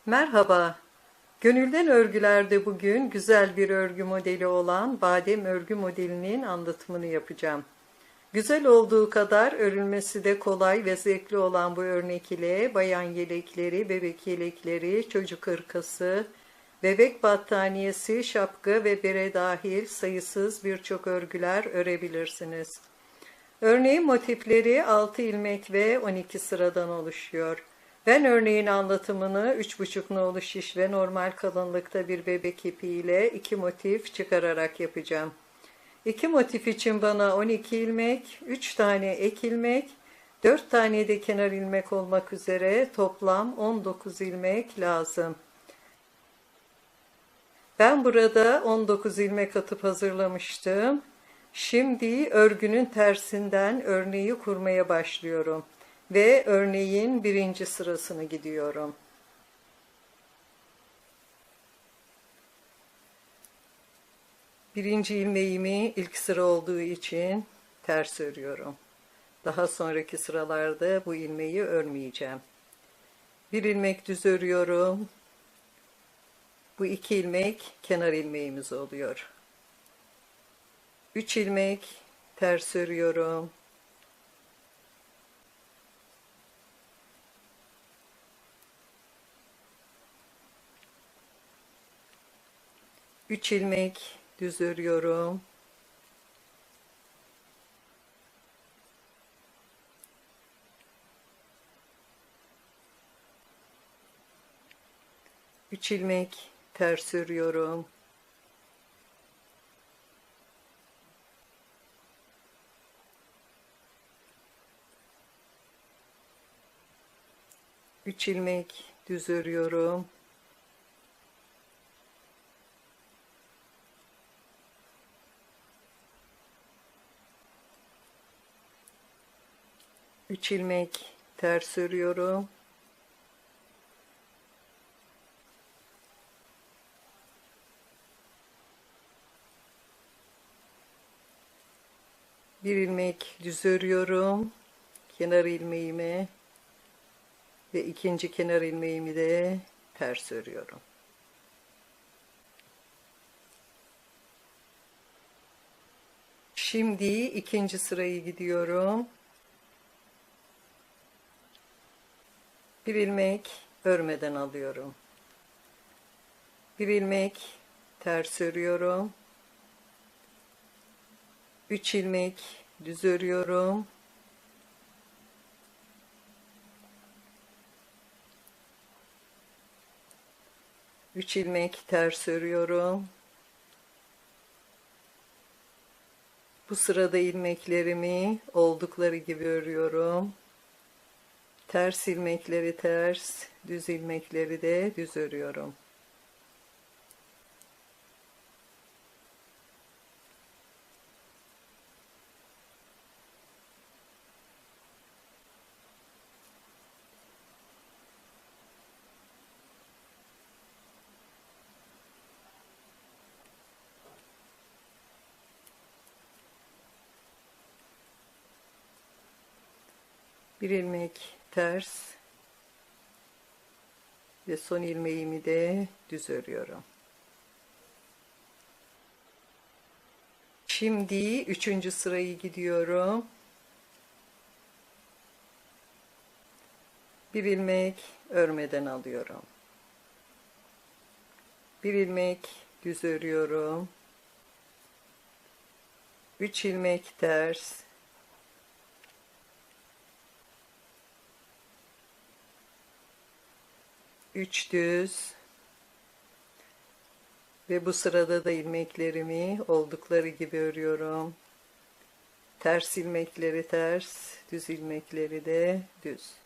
Merhaba. Gönülden örgülerde bugün güzel bir örgü modeli olan badem örgü modelinin anlatımını yapacağım. Güzel olduğu kadar örülmesi de kolay ve zevkli olan bu örnek ile bayan yelekleri, bebek yelekleri, çocuk hırkası, bebek battaniyesi, şapka ve bere dahil sayısız birçok örgüler örebilirsiniz. Örneğin motifleri 6 ilmek ve 12 sıradan oluşuyor. Ben örneğin anlatımını 3,5 nolu şiş ve normal kalınlıkta bir bebek ipi ile 2 motif çıkararak yapacağım. 2 motif için bana 12 ilmek, 3 tane ek ilmek, 4 tane de kenar ilmek olmak üzere toplam 19 ilmek lazım. Ben burada 19 ilmek atıp hazırlamıştım. Şimdi örgünün tersinden örneği kurmaya başlıyorum ve örneğin birinci sırasını gidiyorum. Birinci ilmeğimi ilk sıra olduğu için ters örüyorum. Daha sonraki sıralarda bu ilmeği örmeyeceğim. Bir ilmek düz örüyorum. Bu 2 ilmek kenar ilmeğimiz oluyor. 3 ilmek ters örüyorum. 3 ilmek düz örüyorum. 3 ilmek ters örüyorum. 3 ilmek düz örüyorum. 3 ilmek ters örüyorum. 1 ilmek düz örüyorum. Kenar ilmeğimi ve ikinci kenar ilmeğimi de ters örüyorum. Şimdi ikinci sırayı gidiyorum. 1 ilmek örmeden alıyorum. 1 ilmek ters örüyorum. 3 ilmek düz örüyorum. 3 ilmek ters örüyorum. Bu sırada ilmeklerimi oldukları gibi örüyorum. Ters ilmekleri ters, düz ilmekleri de düz örüyorum. Bir ilmek ters ve son ilmeğimi de düz örüyorum. Şimdi üçüncü sırayı gidiyorum. 1 ilmek örmeden alıyorum. 1 ilmek düz örüyorum. 3 ilmek ters. 3 düz ve bu sırada da ilmeklerimi oldukları gibi örüyorum. Ters ilmekleri ters, düz ilmekleri de düz.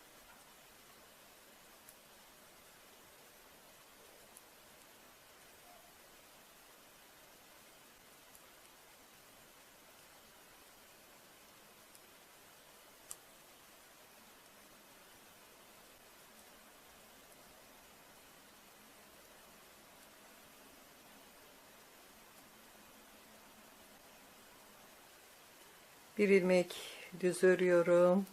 Bir ilmek düz örüyorum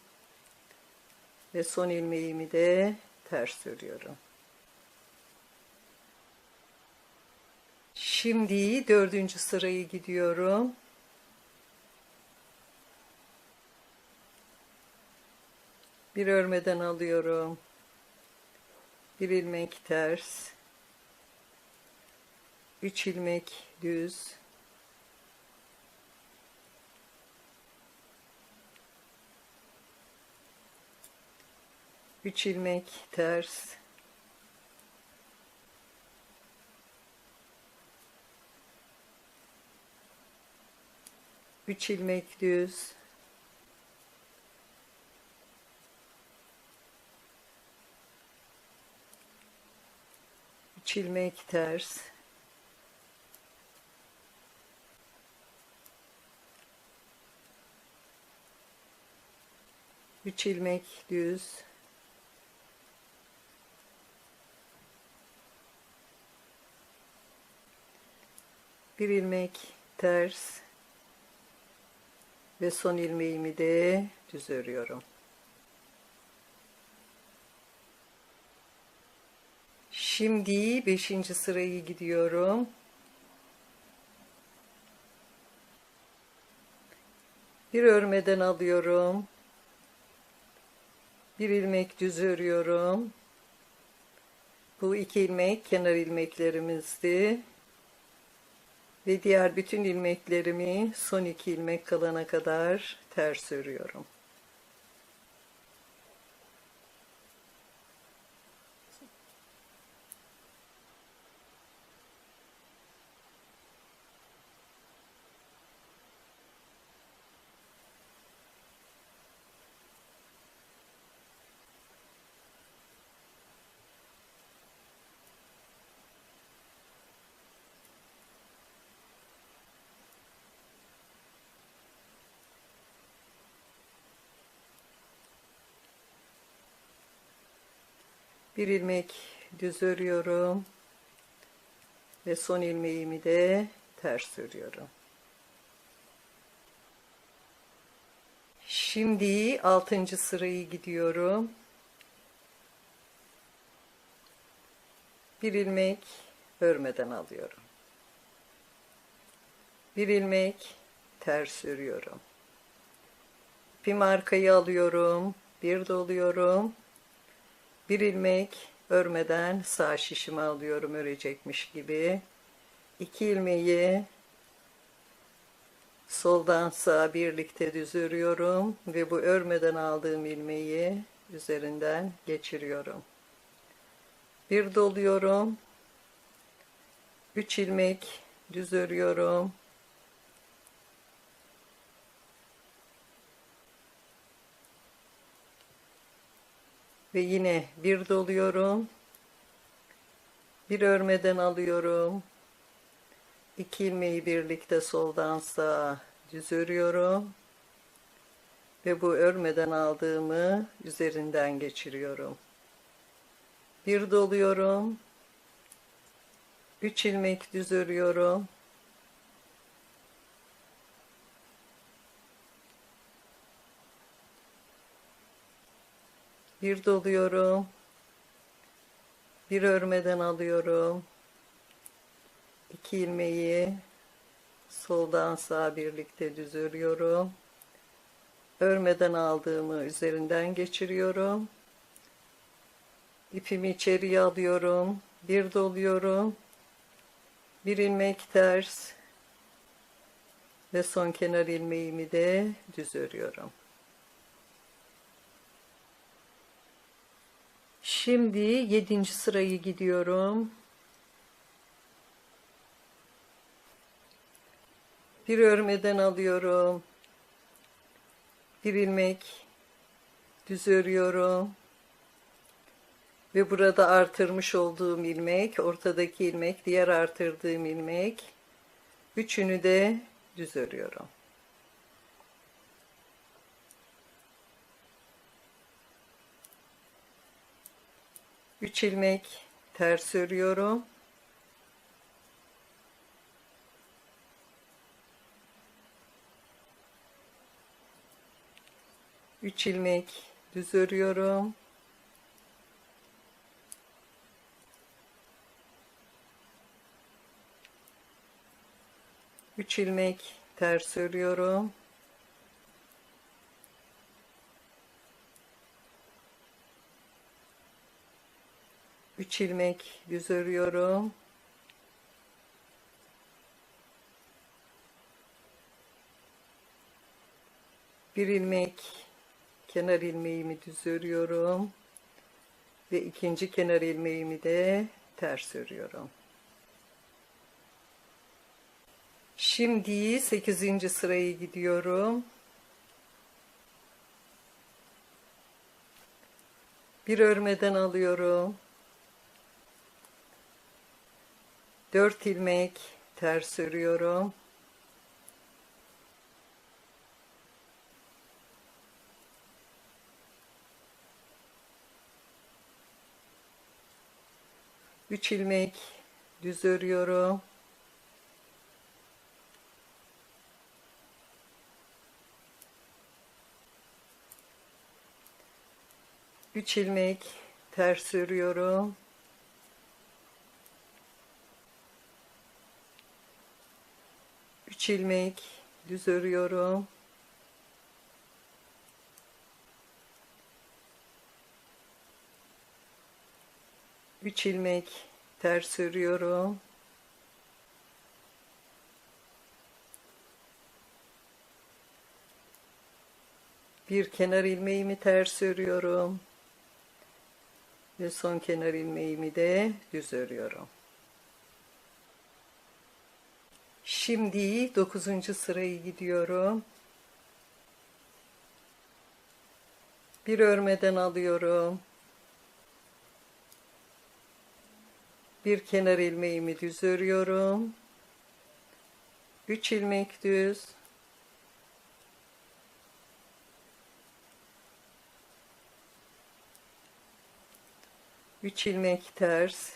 ve son ilmeğimi de ters örüyorum. Şimdi dördüncü sırayı gidiyorum. Bir örmeden alıyorum. Bir ilmek ters. 3 ilmek düz. Üç ilmek ters. 3 ilmek düz. 3 ilmek ters. 3 ilmek düz. 1 ilmek ters ve son ilmeğimi de düz örüyorum. Şimdi 5. sırayı gidiyorum. Bir örmeden alıyorum. Bir ilmek düz örüyorum. Bu 2 ilmek kenar ilmeklerimizdi. Ve diğer bütün ilmeklerimi son 2 ilmek kalana kadar ters örüyorum. Bir ilmek düz örüyorum ve son ilmeğimi de ters örüyorum. Şimdi 6. sırayı gidiyorum. Bir ilmek örmeden alıyorum. Bir ilmek ters örüyorum. İpimi arkaya alıyorum. Bir doluyorum. Bir ilmek örmeden sağ şişime alıyorum örecekmiş gibi. 2 ilmeği soldan sağa birlikte düz örüyorum ve bu örmeden aldığım ilmeği üzerinden geçiriyorum. Bir doluyorum. 3 ilmek düz örüyorum. Ve yine bir doluyorum. Bir örmeden alıyorum. 2 ilmeği birlikte soldan sağa düz örüyorum. Ve bu örmeden aldığımı üzerinden geçiriyorum. Bir doluyorum. 3 ilmek düz örüyorum. Bir doluyorum. Bir örmeden alıyorum. 2 ilmeği soldan sağa birlikte düz örüyorum. Örmeden aldığımı üzerinden geçiriyorum. İpimi içeriye alıyorum. Bir doluyorum. Bir ilmek ters ve son kenar ilmeğimi de düz örüyorum. Şimdi 7. sırayı gidiyorum. Bir örmeden alıyorum. Bir ilmek düz örüyorum. Ve burada artırmış olduğum ilmek, ortadaki ilmek, diğer artırdığım ilmek. Üçünü de düz örüyorum. Üç ilmek ters örüyorum. Üç ilmek düz örüyorum. 3 ilmek ters örüyorum. Üç ilmek düz örüyorum. Bir ilmek kenar ilmeğimi düz örüyorum ve ikinci kenar ilmeğimi de ters örüyorum. Şimdi 8. sırayı gidiyorum. Bir örmeden alıyorum. 4 ilmek ters örüyorum. Üç ilmek düz örüyorum. Üç ilmek ters örüyorum. Üç ilmek düz örüyorum. Üç ilmek ters örüyorum. Bir kenar ilmeğimi ters örüyorum ve son kenar ilmeğimi de düz örüyorum. Şimdi 9. sırayı gidiyorum. Bir örmeden alıyorum. Bir kenar ilmeğimi düz örüyorum. 3 ilmek düz. Üç ilmek ters.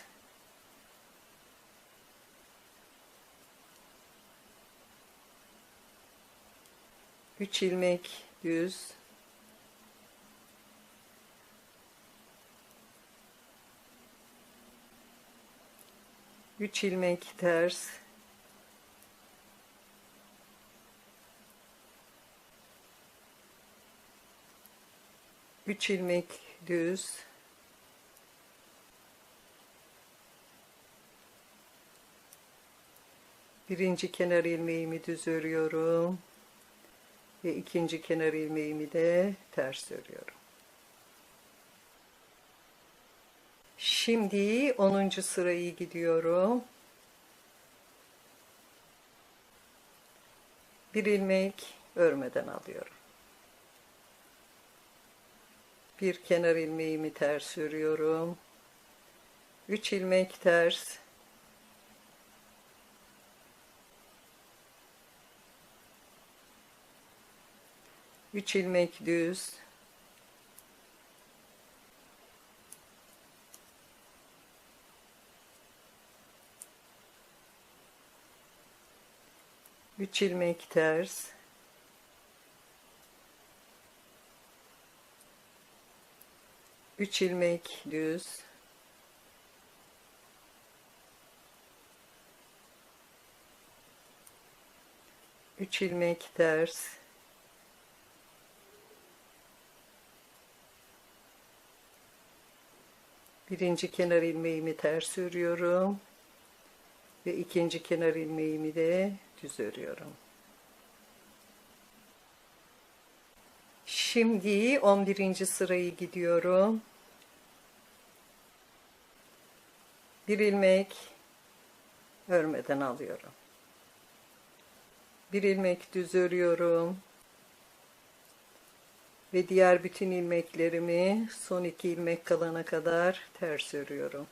Üç ilmek düz. Üç ilmek ters. Üç ilmek düz. Birinci kenar ilmeğimi düz örüyorum ve ikinci kenar ilmeğimi de ters örüyorum. Şimdi 10. sırayı gidiyorum. Bir ilmek örmeden alıyorum. Bir kenar ilmeğimi ters örüyorum. 3 ilmek ters. Üç ilmek düz. Üç ilmek ters. Üç ilmek düz. Üç ilmek ters. Birinci kenar ilmeğimi ters örüyorum ve ikinci kenar ilmeğimi de düz örüyorum. Şimdi 11. sırayı gidiyorum. Bir ilmek örmeden alıyorum. Bir ilmek düz örüyorum ve diğer bütün ilmeklerimi son 2 ilmek kalana kadar ters örüyorum.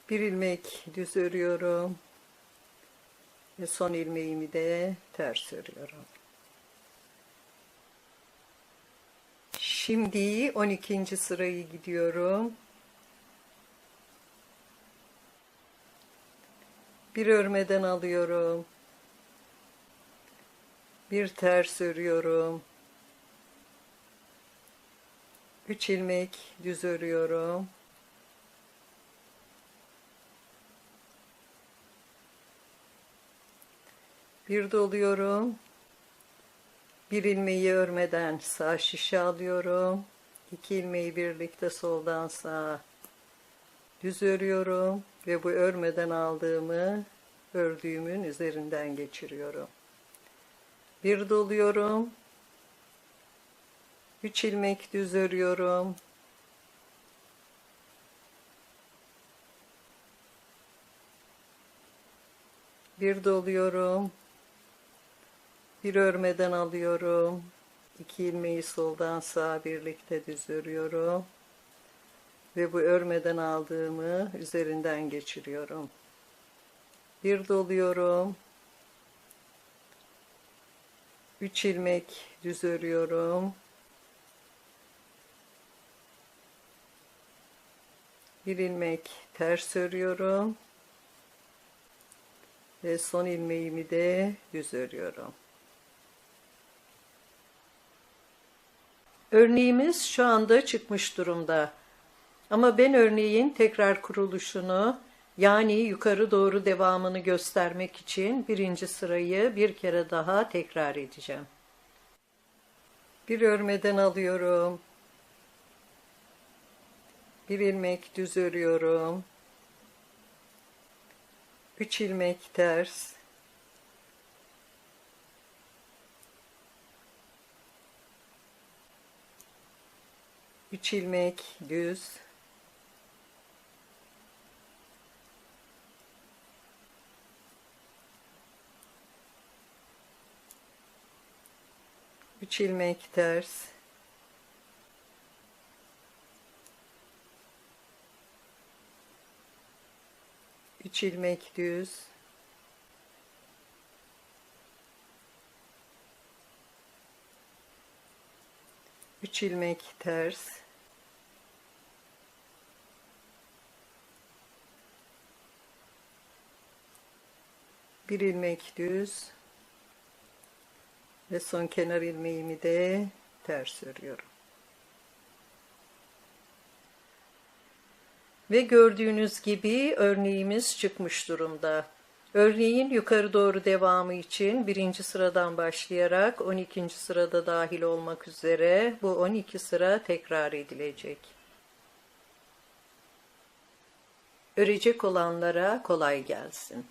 Bir ilmek düz örüyorum ve son ilmeğimi de ters örüyorum. Şimdi 12. sırayı gidiyorum. Bir örmeden alıyorum. Bir ters örüyorum. 3 ilmek düz örüyorum. Bir doluyorum. Bir ilmeği örmeden sağ şişe alıyorum. 2 ilmeği birlikte soldan sağa düz örüyorum ve bu örmeden aldığımı ördüğümün üzerinden geçiriyorum. Bir doluyorum. 3 ilmek düz örüyorum. Bir doluyorum. Bir örmeden alıyorum. 2 ilmeği soldan sağa birlikte düz örüyorum. Ve bu örmeden aldığımı üzerinden geçiriyorum. Bir doluyorum. 3 ilmek düz örüyorum. Bir ilmek ters örüyorum. Ve son ilmeğimi de düz örüyorum. Örneğimiz şu anda çıkmış durumda. Ama ben örneğin tekrar kuruluşunu, yani yukarı doğru devamını göstermek için birinci sırayı bir kere daha tekrar edeceğim. Bir örmeden alıyorum. Bir ilmek düz örüyorum. 3 ilmek ters. Üç ilmek düz. Üç ilmek ters. Üç ilmek düz. Üç ilmek ters. Bir ilmek düz. Ve son kenar ilmeğimi de ters örüyorum. Ve gördüğünüz gibi örneğimiz çıkmış durumda. Örneğin yukarı doğru devamı için birinci sıradan başlayarak 12. sırada dahil olmak üzere bu 12 sıra tekrar edilecek. Örecek olanlara kolay gelsin.